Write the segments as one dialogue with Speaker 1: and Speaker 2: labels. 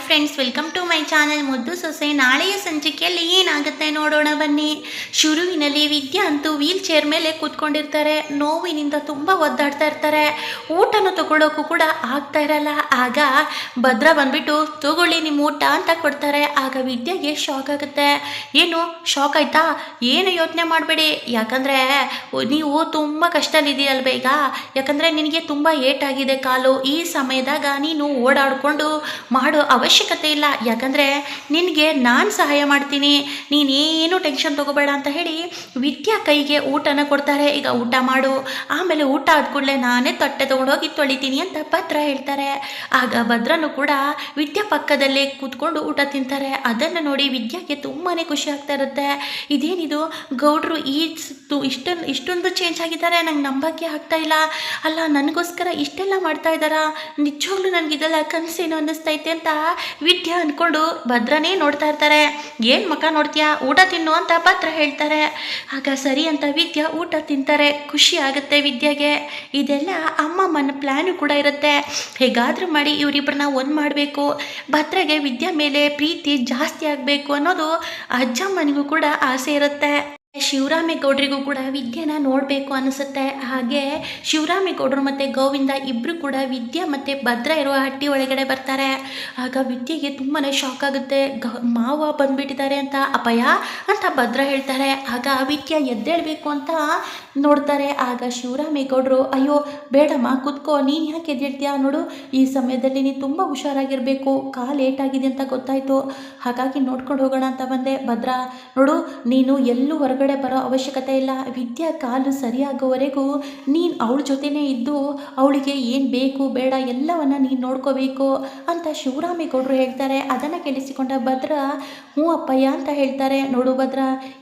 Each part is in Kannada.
Speaker 1: Friends, welcome to my channel ಮುದ್ದು ಸೊಸೆ. ನಾಳೆಯ ಸಂಚಿಕೆಯಲ್ಲಿ ಏನಾಗುತ್ತೆ ನೋಡೋಣ ಬನ್ನಿ. ಶುರುವಿನಲ್ಲಿ ವಿದ್ಯಾ ಅಂತೂ ವೀಲ್ ಚೇರ್ ಮೇಲೆ ಕೂತ್ಕೊಂಡಿರ್ತಾರೆ. ನೋವಿನಿಂದ ತುಂಬ ಒದ್ದಾಡ್ತಾ ಇರ್ತಾರೆ. ಊಟನ ತಗೊಳ್ಳೋಕ್ಕೂ ಕೂಡ ಆಗ್ತಾ ಇರಲ್ಲ. ಆಗ ಭದ್ರ ಬಂದ್ಬಿಟ್ಟು ತಗೊಳ್ಳಿ ನಿಮ್ಮ ಊಟ ಅಂತ ಕೊಡ್ತಾರೆ. ಆಗ ವಿದ್ಯಾಗೆ ಶಾಕ್ ಆಗುತ್ತೆ. ಏನು ಶಾಕ್ ಆಯ್ತಾ? ಏನು ಯೋಚನೆ ಮಾಡಬೇಡಿ, ಯಾಕಂದರೆ ನೀವು ತುಂಬ ಕಷ್ಟದಲ್ಲಿದೆಯಲ್ವ ಈಗ. ಯಾಕಂದರೆ ನಿನಗೆ ತುಂಬ ಏಟಾಗಿದೆ ಕಾಲು. ಈ ಸಮಯದಾಗ ನೀನು ಓಡಾಡಿಕೊಂಡು ಮಾಡೋ ಅವಶ್ಯಕತೆ ಇಲ್ಲ, ಯಾಕಂದರೆ ನಿನಗೆ ನಾನು ಸಹಾಯ ಮಾಡ್ತೀನಿ, ನೀನೇನು ಟೆನ್ಷನ್ ತೊಗೋಬೇಡ ಅಂತ ಹೇಳಿ ವಿದ್ಯಾ ಕೈಗೆ ಊಟನ ಕೊಡ್ತಾರೆ. ಈಗ ಊಟ ಮಾಡು, ಆಮೇಲೆ ಊಟ ಆದ ಕೂಡಲೇ ನಾನೇ ತಟ್ಟೆ ತೊಗೊಂಡೋಗಿ ತೊಳಿತೀನಿ ಅಂತ ಭದ್ರ ಹೇಳ್ತಾರೆ. ಆಗ ಭದ್ರನು ಕೂಡ ವಿದ್ಯಾ ಪಕ್ಕದಲ್ಲೇ ಕೂತ್ಕೊಂಡು ಊಟ ತಿಂತಾರೆ. ಅದನ್ನು ನೋಡಿ ವಿದ್ಯಾಗೆ ತುಂಬಾ ಖುಷಿ ಆಗ್ತಾ ಇರುತ್ತೆ. ಇದೇನಿದು ಗೌಡ್ರು ಇಷ್ಟೊಂದು ಚೇಂಜ್ ಆಗಿದ್ದಾರೆ, ನಂಗೆ ನಂಬಕ್ಕೆ ಆಗ್ತಾ ಇಲ್ಲ. ಅಲ್ಲ, ನನಗೋಸ್ಕರ ಇಷ್ಟೆಲ್ಲ ಮಾಡ್ತಾ ಇದ್ದಾರಾ? ನಿಜವಾಗ್ಲೂ ನನಗಿದೆಲ್ಲ ಕನಸೇನು ಅನ್ನಿಸ್ತೈತೆ ಅಂತ ವಿದ್ಯಾ ಅಂದ್ಕೊಂಡು ಭದ್ರನೇ ನೋಡ್ತಾ ಇರ್ತಾರೆ. ಏನು ಮಕ್ಕ ನೋಡ್ತೀಯಾ, ಊಟ ತಿನ್ನು ಅಂತ ಭದ್ರ ಹೇಳ್ತಾರೆ. ಆಗ ಸರಿ ಅಂತ ವಿದ್ಯಾ ಊಟ ತಿಂತಾರೆ. ಖುಷಿ ಆಗುತ್ತೆ ವಿದ್ಯಾಗೆ. ಇದೆಲ್ಲ ಅಮ್ಮಮ್ಮನ ಪ್ಲ್ಯಾನು ಕೂಡ ಇರುತ್ತೆ. ಹೇಗಾದರೂ ಮಾಡಿ ಇವರಿಬ್ಬರನ್ನ ಒಂದು ಮಾಡಬೇಕು, ಭದ್ರಗೆ ವಿದ್ಯಾ ಮೇಲೆ ಪ್ರೀತಿ ಜಾಸ್ತಿ ಆಗಬೇಕು ಅನ್ನೋದು ಅಜ್ಜಮ್ಮನಿಗೂ ಕೂಡ ಆಸೆ ಇರುತ್ತೆ. ಶಿವರಾಮೇಗೌಡರಿಗೂ ಕೂಡ ವಿದ್ಯೆನ ನೋಡಬೇಕು ಅನಿಸುತ್ತೆ. ಹಾಗೆ ಶಿವರಾಮೇಗೌಡರು ಮತ್ತು ಗೋವಿಂದ ಇಬ್ಬರು ಕೂಡ ವಿದ್ಯಾ ಮತ್ತು ಭದ್ರ ಇರುವ ಹಟ್ಟಿ ಒಳಗಡೆ ಬರ್ತಾರೆ. ಆಗ ವಿದ್ಯೆಗೆ ತುಂಬಾ ಶಾಕ್ ಆಗುತ್ತೆ. ಮಾವ ಬಂದುಬಿಟ್ಟಿದ್ದಾರೆ ಅಂತ. ಅಪ್ಪಯ್ಯ ಅಂತ ಭದ್ರ ಹೇಳ್ತಾರೆ. ಆಗ ವಿದ್ಯಾ ಎದ್ದೇಳಬೇಕು ಅಂತ ನೋಡ್ತಾರೆ. ಆಗ ಶಿವರಾಮೇಗೌಡರು, ಅಯ್ಯೋ ಬೇಡಮ್ಮ ಕೂತ್ಕೋ, ನೀನು ಯಾಕೆ ಎದ್ದೇಳ್ತೀಯಾ? ನೋಡು, ಈ ಸಮಯದಲ್ಲಿ ನೀನು ತುಂಬ ಹುಷಾರಾಗಿರಬೇಕು, ಕಾಲು ಲೇಟಾಗಿದೆ ಅಂತ ಗೊತ್ತಾಯಿತು, ಹಾಗಾಗಿ ನೋಡ್ಕೊಂಡು ಹೋಗೋಣ ಅಂತ ಬಂದೆ. ಭದ್ರ ನೋಡು, ನೀನು ಎಲ್ಲೂ ಹೊರಗಡೆ ಬರೋ ಅವಶ್ಯಕತೆ ಇಲ್ಲ. ವಿದ್ಯಾ ಕಾಲು ಸರಿಯಾಗೋವರೆಗೂ ನೀನು ಅವಳ ಜೊತೆನೇ ಇದ್ದು ಅವಳಿಗೆ ಏನು ಬೇಕು ಬೇಡ ಎಲ್ಲವನ್ನ ನೀನು ನೋಡ್ಕೋಬೇಕು ಅಂತ ಶಿವರಾಮೇಗೌಡರು ಹೇಳ್ತಾರೆ. ಅದನ್ನು ಕೇಳಿಸಿಕೊಂಡ ಭದ್ರ ಹ್ಞೂ ಅಪ್ಪಯ್ಯ ಅಂತ ಹೇಳ್ತಾರೆ. ನೋಡು ಭದ್ರ,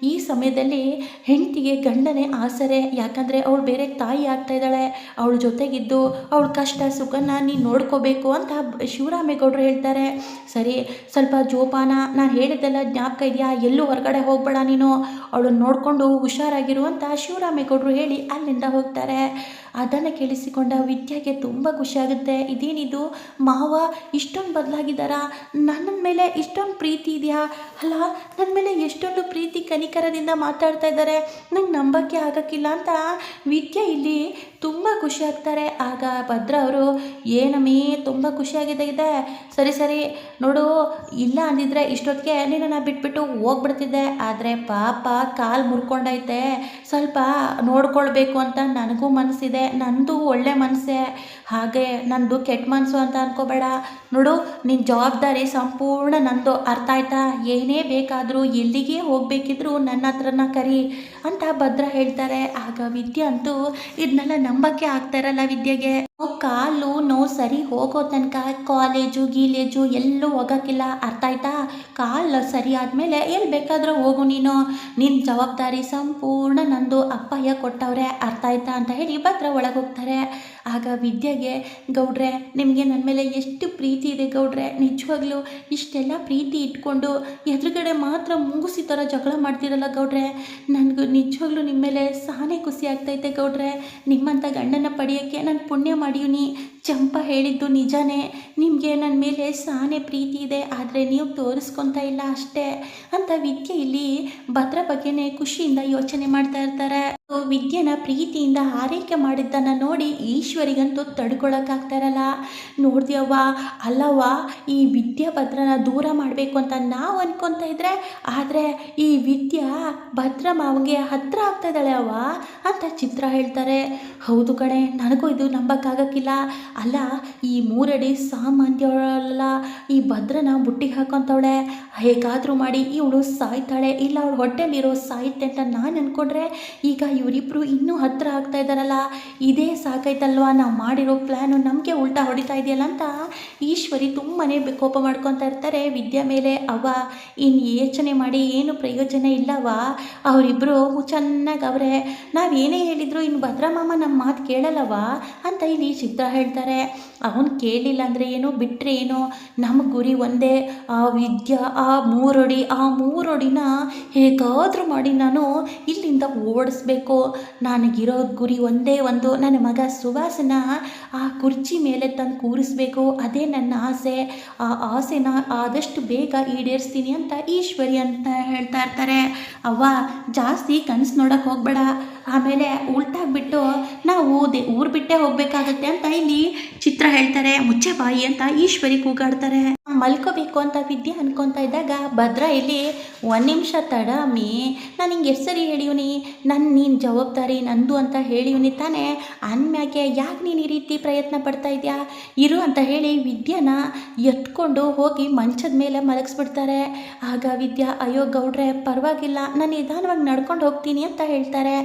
Speaker 1: ಈ ಸಮಯದಲ್ಲಿ ಹೆಂಡತಿಗೆ ಗಂಡನೇ ಆಸರೆ, ಯಾಕಂದರೆ ಅವಳು ಬೇರೆ ತಾಯಿ ಆಗ್ತಾ ಇದ್ದಾಳೆ. ಅವಳ ಜೊತೆಗಿದ್ದು ಅವಳ ಕಷ್ಟ ಸುಖನ ನೀನು ನೋಡ್ಕೋಬೇಕು ಅಂತ ಶಿವರಾಮೇಗೌಡರು ಹೇಳ್ತಾರೆ. ಸರಿ, ಸ್ವಲ್ಪ ಜೋಪಾನ, ನಾನು ಹೇಳಿದ್ದೆಲ್ಲ ಜ್ಞಾಪಕ ಇದೆಯಾ? ಎಲ್ಲೂ ಹೊರಗಡೆ ಹೋಗ್ಬೇಡ ನೀನು, ಅವಳನ್ನು ನೋಡಿಕೊಂಡು ಹುಷಾರಾಗಿರುವಂಥ ಶಿವರಾಮೇಗೌಡರು ಹೇಳಿ ಅಲ್ಲಿಂದ ಹೋಗ್ತಾರೆ. ಅದನ್ನು ಕೇಳಿಸಿಕೊಂಡ ವಿದ್ಯಾಗೆ ತುಂಬ ಖುಷಿಯಾಗುತ್ತೆ. ಇದೇನಿದು ಮಾವ ಇಷ್ಟೊಂದು ಬದಲಾಗಿದ್ದಾರಾ? ನನ್ನ ಮೇಲೆ ಇಷ್ಟೊಂದು ಪ್ರೀತಿ ಇದೆಯಾ? ಅಲ್ಲ, ನನ್ನ ಮೇಲೆ ಎಷ್ಟೊಂದು ಪ್ರೀತಿ ಕನಿಕರದಿಂದ ಮಾತಾಡ್ತಾ ಇದ್ದಾರೆ, ನಂಗೆ ನಂಬಕ್ಕೆ ಆಗೋಕ್ಕಿಲ್ಲ ಅಂತ ವಿದ್ಯಾ ಇಲ್ಲಿ ತುಂಬ ಖುಷಿ ಆಗ್ತಾರೆ. ಆಗ ಭದ್ರ ಅವರು, ಏನಮ್ಮಿ ತುಂಬ ಖುಷಿಯಾಗಿದೆ, ಸರಿ ಸರಿ ನೋಡು, ಇಲ್ಲ ಅಂದಿದ್ರೆ ಇಷ್ಟೊತ್ತಿಗೆ ನಿನ್ನನ್ನು ಬಿಟ್ಬಿಟ್ಟು ಹೋಗ್ಬಿಡ್ತಿದ್ದೆ. ಆದರೆ ಪಾಪ ಕಾಲು ಮುರ್ಕೊಂಡೈತೆ, ಸ್ವಲ್ಪ ನೋಡ್ಕೊಳ್ಬೇಕು ಅಂತ ನನಗೂ ಮನಸ್ಸಿದೆ, ನಂದು ಒಳ್ಳೆ ಮನಸ್ಸೇ, ಹಾಗೆ ನಂದು ಕೆಟ್ಟ ಮನಸ್ಸು ಅಂತ ಅನ್ಕೋಬೇಡ. ನೋಡು, ನಿನ್ನ ಜವಾಬ್ದಾರಿ ಸಂಪೂರ್ಣ ನಂದು, ಅರ್ಥ ಆಯ್ತಾ? ಏನೇ ಬೇಕಾದರೂ ಎಲ್ಲಿಗೆ ಹೋಗಬೇಕಿದ್ರು ನನ್ನ ಹತ್ರನ ಕರಿ ಅಂತ ಭದ್ರ ಹೇಳ್ತಾರೆ. ಆಗ ವಿದ್ಯೆ ಅಂತೂ ಇದನ್ನೆಲ್ಲ ನಂಬಕ್ಕೆ ಆಗ್ತಾ ಇರಲ್ಲ ವಿದ್ಯೆಗೆ. ಕಾಲು ನೋವು ಸರಿ ಹೋಗೋ ತನಕ ಕಾಲೇಜು ಗೀಲೇಜು ಎಲ್ಲೂ ಹೋಗೋಕ್ಕಿಲ್ಲ, ಅರ್ಥ ಆಯ್ತಾ? ಕಾಲು ಸರಿ ಆದಮೇಲೆ ಎಲ್ಲಿ ಬೇಕಾದರೂ ಹೋಗು ನೀನು, ನಿನ್ನ ಜವಾಬ್ದಾರಿ ಸಂಪೂರ್ಣ ನಂದು, ಅಪ್ಪಯ್ಯ ಕೊಟ್ಟವ್ರೆ, ಅರ್ಥ ಆಯ್ತಾ ಅಂತ ಹೇಳಿ ಭದ್ರ ಒಳಗೆ ಹೋಗ್ತಾರೆ. ಆಗ ವಿದ್ಯೆಗೆ, ಗೌಡ್ರೆ ನಿಮಗೆ ನನ್ನ ಮೇಲೆ ಎಷ್ಟು ಪ್ರೀತಿ ಇದೆ ಗೌಡ್ರೆ, ನಿಜವಾಗ್ಲೂ ಇಷ್ಟೆಲ್ಲ ಪ್ರೀತಿ ಇಟ್ಕೊಂಡು ಎದುರುಗಡೆ ಮಾತ್ರ ಮುಂಗುಸಿ ಥರ ಜಗಳ ಮಾಡ್ತಿರಲ್ಲ ಗೌಡ್ರೆ, ನನಗೂ ನಿಜವಾಗ್ಲೂ ನಿಮ್ಮ ಮೇಲೆ ಸಾನೇ ಖುಷಿ ಆಗ್ತೈತೆ ಗೌಡ್ರೆ. ನಿಮ್ಮಂಥ ಗಂಡನ ಪಡೆಯೋಕ್ಕೆ ನಾನು ಪುಣ್ಯ ಮಾಡೀನಿ. ಚಂಪಾ ಹೇಳಿದ್ದು ನಿಜಾನೇ, ನಿಮಗೆ ನನ್ನ ಮೇಲೆ ಸಾನೇ ಪ್ರೀತಿ ಇದೆ, ಆದರೆ ನೀವು ತೋರಿಸ್ಕೊತಾ ಇಲ್ಲ ಅಷ್ಟೇ ಅಂತ ವಿದ್ಯೆ ಇಲ್ಲಿ ಭದ್ರ ಬಗ್ಗೆನೇ ಖುಷಿಯಿಂದ ಯೋಚನೆ ಮಾಡ್ತಾ ಇರ್ತಾರೆ. ವಿದ್ಯೆನ ಪ್ರೀತಿಯಿಂದ ಆರೈಕೆ ಮಾಡಿದ್ದನ್ನು ನೋಡಿ ಈಶ್ವರಿಗಂತೂ ತಡ್ಕೊಳಕ್ಕಾಗ್ತಾ ಇರಲ್ಲ. ನೋಡ್ದಿಯವ್ವ, ಅಲ್ಲವ್ವ, ಈ ವಿದ್ಯಾ ಭದ್ರನ ದೂರ ಮಾಡಬೇಕು ಅಂತ ನಾವು ಅನ್ಕೊತಾ ಇದ್ರೆ, ಆದರೆ ಈ ವಿದ್ಯಾ ಭದ್ರ ಮಾವನಿಗೆ ಹತ್ರ ಆಗ್ತಾ ಇದ್ದಾಳೆ ಅವ್ವ ಅಂತ ಚಿತ್ರ ಹೇಳ್ತಾರೆ. ಹೌದು ಕಣೆ, ನನಗೂ ಇದು ನಂಬಕ್ಕಾಗಕ್ಕಿಲ್ಲ. ಅಲ್ಲ, ಈ 3 ಅಡಿ ಸಾಮಾನ್ಯವಲ್ಲ, ಈ ಭದ್ರನ ಬುಟ್ಟಿಗೆ ಹಾಕೊತವಳೆ, ಹೇಗಾದರೂ ಮಾಡಿ ಇವಳು ಸಾಯ್ತಾಳೆ, ಇಲ್ಲ ಅವಳು ಹೊಟ್ಟೆಲಿರೋ ಸಾಯುತ್ತೆ ಅಂತ ನಾನು ಅಂದ್ಕೊಂಡ್ರೆ, ಈಗ ಇವರಿಬ್ಬರು ಇನ್ನೂ ಹತ್ತಿರ ಆಗ್ತಾ ಇದ್ದಾರಲ್ಲ, ಇದೇ ಸಾಕೈತಲ್ವ, ನಾವು ಮಾಡಿರೋ ಪ್ಲ್ಯಾನು ನಮಗೆ ಉಲ್ಟಾ ಹೊಡಿತಾ ಇದೆಯಲ್ಲ ಅಂತ ಈಶ್ವರಿ ತುಂಬಾ ಕೋಪ ಮಾಡ್ಕೊತಾ ಇರ್ತಾರೆ ವಿದ್ಯಾ ಮೇಲೆ. ಅವ್ವ, ಇನ್ನು ಯೋಚನೆ ಮಾಡಿ ಏನು ಪ್ರಯೋಜನ ಇಲ್ಲವ, ಅವರಿಬ್ಬರು ಚೆನ್ನಾಗಿ ಅವರೇ, ನಾವೇನೇ ಹೇಳಿದ್ರು ಇನ್ನು ಭದ್ರಮಾಮ ನಮ್ಮ ಮಾತು ಕೇಳಲ್ಲವ ಅಂತ ಇಲ್ಲಿ ಚಿತ್ರ ಹೇಳ್ತಾರೆ. ಅವನು ಕೇಳಲಿಲ್ಲ ಅಂದರೆ ಏನು, ಬಿಟ್ಟರೆ ಏನು, ನಮ್ಮ ಗುರಿ ಒಂದೇ, ಆ ವಿದ್ಯಾ ಆ 3 ಅಡಿ ಹೇಗಾದರೂ ಮಾಡಿ ನಾನು ಇಲ್ಲಿಂದ ಓಡಿಸ್ಬೇಕು ಸಾಧಿಸಬೇಕು. ನನಗಿರೋ ಗುರಿ ಒಂದೇ ಒಂದು, ನನ್ನ ಮಗ ಸುವಾಸನ ಆ ಕುರ್ಚಿ ಮೇಲೆ ತಂದು ಕೂರಿಸ್ಬೇಕು. ಅದೇ ನನ್ನ ಆಸೆ. ಆ ಆಸೆನ ಆದಷ್ಟು ಬೇಗ ಈಡೇರಿಸ್ತೀನಿ ಅಂತ ಈಶ್ವರಿ ಅಂತ ಹೇಳ್ತಾ ಇರ್ತಾರೆ. ಅವ್ವ, ಜಾಸ್ತಿ ಕನಸು ನೋಡೋಕೆ ಹೋಗ್ಬೇಡ, ಆಮೇಲೆ ಉಲ್ಟಾಗ್ಬಿಟ್ಟು ನಾವು ಊರು ಬಿಟ್ಟೇ ಹೋಗಬೇಕಾಗತ್ತೆ ಅಂತ ಇಲ್ಲಿ ಚಿತ್ರ ಹೇಳ್ತಾರೆ. ಮುಚ್ಚೆ ಬಾಯಿ ಅಂತ ಈಶ್ವರಿ ಕೂಗಾಡ್ತಾರೆ. ಮಲ್ಕೋಬೇಕು ಅಂತ ವಿದ್ಯೆ ಅನ್ಕೊತಾ ಇದ್ದಾಗ ಭದ್ರ ಇಲ್ಲಿ ಒಂದು ನಿಮಿಷ ತಡ ಅಮ್ಮಿ, ನಾನು ಹಿಂಗೆ ಎಷ್ಟು ಸರಿ ಹೇಳಿವ್ನಿ, ನೀನು ಜವಾಬ್ದಾರಿ ನಂದು ಅಂತ ಹೇಳಿವ್ನಿ ತಾನೇ, ಅಂದ್ಮ್ಯಾಕೆ ಯಾಕೆ ನೀನು ಈ ರೀತಿ ಪ್ರಯತ್ನ ಪಡ್ತಾ ಇದೆಯಾ, ಇರು ಅಂತ ಹೇಳಿ ವಿದ್ಯೆನ ಎತ್ಕೊಂಡು ಹೋಗಿ ಮಂಚದ ಮೇಲೆ ಮಲಗಿಸ್ಬಿಡ್ತಾರೆ. ಆಗ ವಿದ್ಯಾ, ಅಯ್ಯೋ ಗೌಡ್ರೆ ಪರವಾಗಿಲ್ಲ, ನಾನು ನಿಧಾನವಾಗಿ ನಡ್ಕೊಂಡು ಹೋಗ್ತೀನಿ ಅಂತ ಹೇಳ್ತಾರೆ.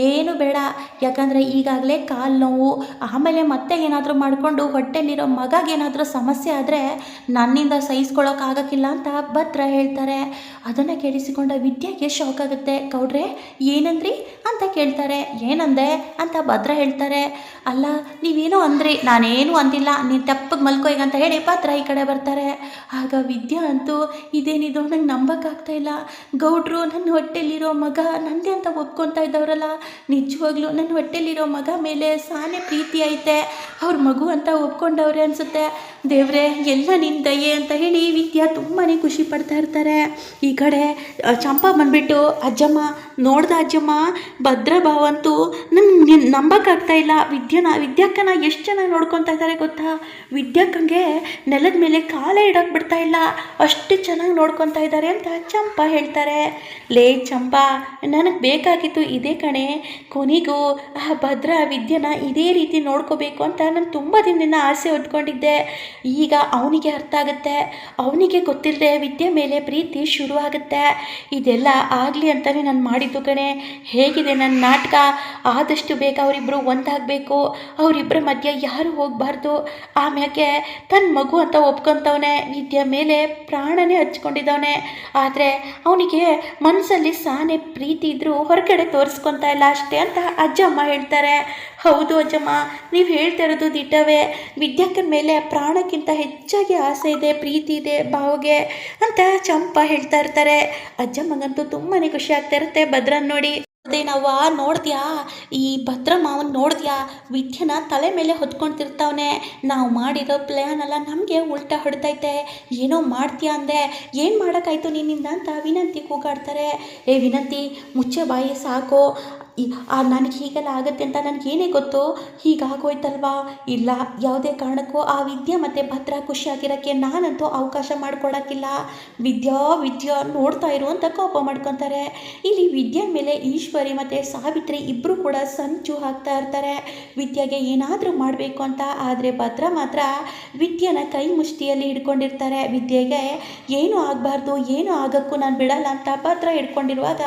Speaker 1: ಏನು ಬೇಡ, ಯಾಕಂದರೆ ಈಗಾಗಲೇ ಕಾಲು ನೋವು, ಆಮೇಲೆ ಮತ್ತೆ ಏನಾದರೂ ಮಾಡಿಕೊಂಡು ಹೊಟ್ಟೆಲಿರೋ ಮಗಗೇನಾದರೂ ಸಮಸ್ಯೆ ಆದರೆ ನನ್ನಿಂದ ಸಹಿಸ್ಕೊಳ್ಳೋಕ್ಕಾಗಕ್ಕಿಲ್ಲ ಅಂತ ಭದ್ರ ಹೇಳ್ತಾರೆ. ಅದನ್ನು ಕೇಳಿಸಿಕೊಂಡ ವಿದ್ಯೆಗೆ ಶಾಕ್ ಆಗುತ್ತೆ. ಗೌಡ್ರೆ ಏನಂದ್ರಿ ಅಂತ ಕೇಳ್ತಾರೆ. ಏನಂದೆ ಅಂತ ಭದ್ರ ಹೇಳ್ತಾರೆ. ಅಲ್ಲ, ನೀವೇನೋ ಅಂದ್ರಿ, ನಾನೇನು ಅಂದಿಲ್ಲ, ನೀನು ತಪ್ಪಗೆ ಮಲ್ಕೋ ಈಗ ಅಂತ ಹೇಳಿ ಭದ್ರ ಈ ಕಡೆ ಬರ್ತಾರೆ. ಆಗ ವಿದ್ಯಾ ಅಂತೂ ಇದೇನಿದು, ನಂಗೆ ನಂಬಕ್ಕಾಗ್ತಾ ಇಲ್ಲ, ಗೌಡ್ರು ನನ್ನ ಹೊಟ್ಟೆಲಿರೋ ಮಗ ನಂದೇ ಅಂತ ಒಪ್ಕೊತಾ ಇದ್ದವರಲ್ಲ, ನಿಜವಾಗ್ಲೂ ನನ್ನ ಹೊಟ್ಟೆಲಿರೋ ಮಗ ಮೇಲೆ ಸಾನೆ ಪ್ರೀತಿ ಐತೆ, ಅವ್ರ ಮಗು ಅಂತ ಒಪ್ಕೊಂಡವ್ರೆ ಅನಿಸುತ್ತೆ. ದೇವ್ರೆ ಎಲ್ಲ ನಿನ್ನ ದಯೆ ಅಂತ ಹೇಳಿ ವಿದ್ಯಾ ತುಂಬಾ ಖುಷಿ ಪಡ್ತಾ ಇರ್ತಾರೆ. ಈ ಕಡೆ ಚಂಪಾ ಬಂದುಬಿಟ್ಟು, ಅಜ್ಜಮ್ಮ ನೋಡ್ದ ಅಜ್ಜಮ್ಮ, ಭದ್ರ ಭಾವಂತೂ ನಂಗೆ ನಂಬಕ್ಕಾಗ್ತಾ ಇಲ್ಲ, ವಿದ್ಯಾಕ್ಕನ ಎಷ್ಟು ಚೆನ್ನಾಗಿ ನೋಡ್ಕೊತಾ ಇದ್ದಾರೆ ಗೊತ್ತಾ, ವಿದ್ಯಾಕ್ಕಂಗೆ ನೆಲದ ಮೇಲೆ ಕಾಲೇ ಇಡೋಕೆ ಬಿಡ್ತಾ ಇಲ್ಲ, ಅಷ್ಟು ಚೆನ್ನಾಗಿ ನೋಡ್ಕೊತಾ ಇದ್ದಾರೆ ಅಂತ ಚಂಪಾ ಹೇಳ್ತಾರೆ. ಲೇ ಚಂಪಾ, ನನಗೆ ಬೇಕಾಗಿತ್ತು ಇದೇ ಕಣೆ, ಕೊನೆಗೂ ಆ ಭದ್ರ ವಿದ್ಯೆನ ಇದೇ ರೀತಿ ನೋಡ್ಕೋಬೇಕು ಅಂತ ನಾನು ತುಂಬ ದಿನದಿಂದ ಆಸೆ ಹೊತ್ಕೊಂಡಿದ್ದೆ. ಈಗ ಅವನಿಗೆ ಅರ್ಥ ಆಗುತ್ತೆ, ಅವನಿಗೆ ಗೊತ್ತಿಲ್ಲದೆ ವಿದ್ಯೆ ಮೇಲೆ ಪ್ರೀತಿ ಶುರುವಾಗುತ್ತೆ. ಇದೆಲ್ಲ ಆಗಲಿ ಅಂತಲೇ ನಾನು ಮಾಡಿದ್ದು ಕಣೆ. ಹೇಗಿದೆ ನನ್ನ ನಾಟಕ, ಆದಷ್ಟು ಬೇಗ ಅವರಿಬ್ಬರು ಒಂದಾಗಬೇಕು, ಅವರಿಬ್ಬರ ಮಧ್ಯೆ ಯಾರು ಹೋಗಬಾರ್ದು. ಆಮ್ಯಾಕೆ ತನ್ನ ಮಗು ಅಂತ ಒಪ್ಕೊತವನೆ, ವಿದ್ಯೆ ಮೇಲೆ ಪ್ರಾಣನೇ ಹಚ್ಕೊಂಡಿದ್ದವನೆ, ಆದರೆ ಅವನಿಗೆ ಮನಸ್ಸಲ್ಲಿ ಸಾನೆ ಪ್ರೀತಿ ಇದ್ದರೂ ಹೊರಗಡೆ ತೋರಿಸ್ಕೊತಾ ಇಲ್ಲ ಅಷ್ಟೇ ಅಂತ ಅಜ್ಜಮ್ಮ ಹೇಳ್ತಾರೆ. ಹೌದು ಅಜ್ಜಮ್ಮ, ನೀವು ಹೇಳ್ತಾ ಇರೋದು ದಿಟ್ಟವೇ, ವಿದ್ಯಾಕ್ಕನ ಮೇಲೆ ಪ್ರಾಣಕ್ಕಿಂತ ಹೆಚ್ಚಾಗಿ ಆಸೆ ಇದೆ, ಪ್ರೀತಿ ಇದೆ ಭಾವಗೆ ಅಂತ ಚಂಪಾ ಹೇಳ್ತಾ ಇರ್ತಾರೆ. ಅಜ್ಜಮ್ಮಗಂತೂ ತುಂಬಾ ಖುಷಿ ಆಗ್ತಾ ಇರುತ್ತೆ ಭದ್ರನ್ ನೋಡಿ. ಅದೇನವ್ವ, ನೋಡ್ದ್ಯಾ ಈ ಭದ್ರ ಮಾವನ್ ನೋಡ್ದ್ಯಾ, ವಿದ್ಯೆನ ತಲೆ ಮೇಲೆ ಹೊತ್ಕೊಳ್ತಿರ್ತಾವನೆ, ನಾವು ಮಾಡಿರೋ ಪ್ಲ್ಯಾನ್ ಎಲ್ಲ ನಮಗೆ ಉಲ್ಟಾ ಹೊಡ್ತೈತೆ, ಏನೋ ಮಾಡ್ತೀಯಾ ಅಂದೆ, ಏನು ಮಾಡೋಕ್ಕಾಯ್ತು ನಿನ್ನಿಂದ ಅಂತ ವಿನಂತಿ ಕೂಗಾಡ್ತಾರೆ. ಏ ವಿನಂತಿ, ಮುಚ್ಚೆ ಬಾಯಿ ಸಾಕು, ನನಗೆ ಹೀಗೆಲ್ಲ ಆಗುತ್ತೆ ಅಂತ ನನಗೇನೇ ಗೊತ್ತು, ಹೀಗಾಗೋಯ್ತಲ್ವಾ, ಇಲ್ಲ ಯಾವುದೇ ಕಾರಣಕ್ಕೂ ಆ ವಿದ್ಯೆ ಮತ್ತು ಭದ್ರ ಖುಷಿಯಾಗಿರೋಕ್ಕೆ ನಾನಂತೂ ಅವಕಾಶ ಮಾಡಿಕೊಡೋಕ್ಕಿಲ್ಲ, ವಿದ್ಯಾ ನೋಡ್ತಾ ಇರು ಅಂತ ಕೋಪ ಮಾಡ್ಕೊತಾರೆ. ಇಲ್ಲಿ ವಿದ್ಯೆ ಮೇಲೆ ಈಶ್ವರಿ ಮತ್ತು ಸಾವಿತ್ರಿ ಇಬ್ಬರು ಕೂಡ ಸಂಚು ಹಾಕ್ತಾ ಇರ್ತಾರೆ ವಿದ್ಯೆಗೆ ಏನಾದರೂ ಮಾಡಬೇಕು ಅಂತ. ಆದರೆ ಭದ್ರ ಮಾತ್ರ ವಿದ್ಯೆನ ಕೈ ಮುಷ್ಟಿಯಲ್ಲಿ ಹಿಡ್ಕೊಂಡಿರ್ತಾರೆ. ವಿದ್ಯೆಗೆ ಏನೂ ಆಗಬಾರ್ದು, ಏನೂ ಆಗೋಕ್ಕೂ ನಾನು ಬಿಡಲ್ಲ ಅಂತ ಭದ್ರ ಹಿಡ್ಕೊಂಡಿರುವಾಗ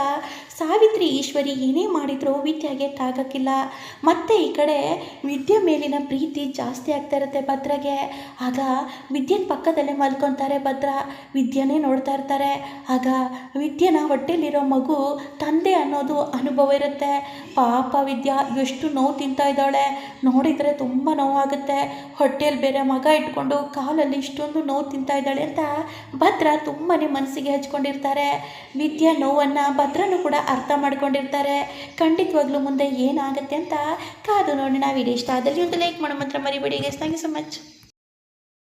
Speaker 1: ಸಾವಿತ್ರಿ ಈಶ್ವರಿ ಏನೇ ಮಾಡಿದ್ರು ವಿದ್ಯೆಗೆ ತಾಗಕ್ಕಿಲ್ಲ. ಮತ್ತೆ ಈ ಕಡೆ ವಿದ್ಯೆ ಮೇಲಿನ ಪ್ರೀತಿ ಜಾಸ್ತಿ ಆಗ್ತಾ ಇರುತ್ತೆ ಭದ್ರಗೆ. ಆಗ ವಿದ್ಯೆನ ಪಕ್ಕದಲ್ಲೇ ಮಲ್ಕೊತಾರೆ ಭದ್ರ, ವಿದ್ಯೆನೇ ನೋಡ್ತಾ ಇರ್ತಾರೆ. ಆಗ ವಿದ್ಯೆನ ಹೊಟ್ಟೆಲಿರೋ ಮಗು ತಂದೆ ಅನ್ನೋದು ಅನುಭವ ಇರುತ್ತೆ. ಪಾಪ ವಿದ್ಯಾ ಎಷ್ಟು ನೋವು ತಿಂತಾ ಇದ್ದಾಳೆ, ನೋಡಿದರೆ ತುಂಬ ನೋವಾಗುತ್ತೆ, ಹೊಟ್ಟೆಯಲ್ಲಿ ಬೇರೆ ಮಗ ಇಟ್ಕೊಂಡು ಕಾಲಲ್ಲಿ ಇಷ್ಟೊಂದು ನೋವು ತಿಂತಾ ಇದ್ದಾಳೆ ಅಂತ ಭದ್ರ ತುಂಬಾ ಮನಸ್ಸಿಗೆ ಹಚ್ಕೊಂಡಿರ್ತಾರೆ. ವಿದ್ಯಾ ನೋವನ್ನು ಭದ್ರನೂ ಕೂಡ ಅರ್ಥ ಮಾಡ್ಕೊಂಡಿರ್ತಾರೆ. ಖಂಡಿತವಾಗ್ಲೂ ಮುಂದೆ ಏನಾಗುತ್ತೆ ಅಂತ ಕಾದು ನೋಡಿ. ನಾವು ವಿಡಿಯೋ ಇಷ್ಟ ಆದಲ್ಲಿ ಒಂದು ಲೈಕ್ ಮಾಡೋ ಮಾತ್ರ ಮರಿಬೇಡಿ guys. Thank you so much.